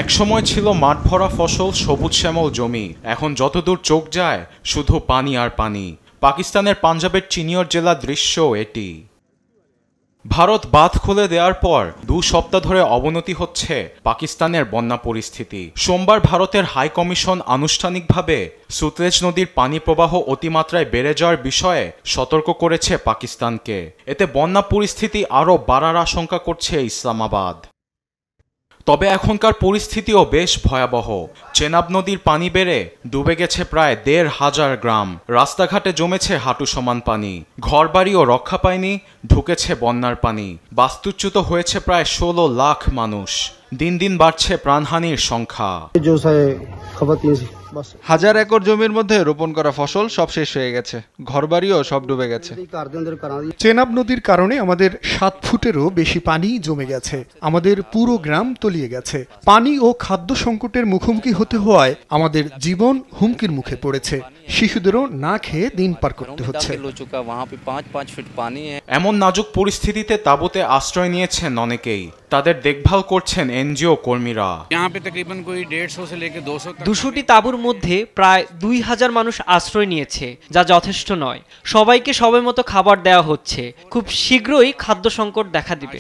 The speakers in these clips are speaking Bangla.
একসময় ছিল মাঠ ভরা ফসল, সবুজ শ্যামল জমি। এখন যতদূর চোখ যায় শুধু পানি আর পানি। পাকিস্তানের পাঞ্জাবের চিনিয়র জেলার দৃশ্য এটি। ভারত বাঁধ খুলে দেওয়ার পর 2 সপ্তাহ ধরে অবনতি হচ্ছে পাকিস্তানের বন্যা পরিস্থিতি। সোমবার ভারতের হাই কমিশন আনুষ্ঠানিকভাবে সুতলেজ নদীর পানি প্রবাহ অতিমাত্রায় বেড়ে যাওয়ার বিষয়ে সতর্ক করেছে পাকিস্তানকে। এতে বন্যা পরিস্থিতি আরও বাড়ার আশঙ্কা করছে ইসলামাবাদ। তবে এখনকার পরিস্থিতিও বেশ ভয়াবহ। চেনাব নদীর পানি বেড়ে ডুবে গেছে প্রায় 1,500 গ্রাম। রাস্তাঘাটে জমেছে হাঁটু সমান পানি। ঘরবাড়িও রক্ষা পায়নি, ঢুকেছে বন্যার পানি। বাস্তুচ্যুত হয়েছে প্রায় 16 লাখ মানুষ। দিন দিন বাড়ছে প্রাণহানির সংখ্যা। হাজার একর জমির মধ্যে রোপণ করা ফসল সব শেষ হয়ে গেছে, ঘরবাড়িও সব ডুবে গেছে। চেনাব নদীর কারণে আমাদের 7 ফুটেরও বেশি পানি জমে গেছে। আমাদের পুরো গ্রাম তলিয়ে গেছে। পানি ও খাদ্য সংকটের মুখোমুখি হতে হওয়ায় আমাদের জীবন হুমকির মুখে পড়েছে। শিশুদেরও না খেয়ে দিন পার করতে হচ্ছে। এমন নাজুক পরিস্থিতিতে তাঁবুতে আশ্রয় নিয়েছেন অনেকেই। তাদের দেখভাল করছেন এনজিও কর্মীরা। 200টি তাঁবুর মধ্যে প্রায় 2000 মানুষ আশ্রয় নিয়েছে, যা যথেষ্ট নয়। সবাইকে সময় মতো খাবার দেওয়া হচ্ছে। খুব শীঘ্রই খাদ্য সংকট দেখা দিবে।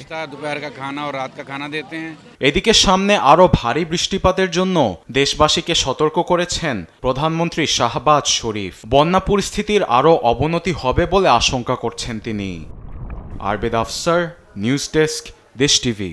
এদিকে সামনে আরও ভারী বৃষ্টিপাতের জন্য দেশবাসীকে সতর্ক করেছেন প্রধানমন্ত্রী শাহবাজ শরীফ। বন্যা পরিস্থিতির আরও অবনতি হবে বলে আশঙ্কা করছেন তিনি। আরবেদ আফসার, নিউজ ডেস্ক, দেশ টিভি।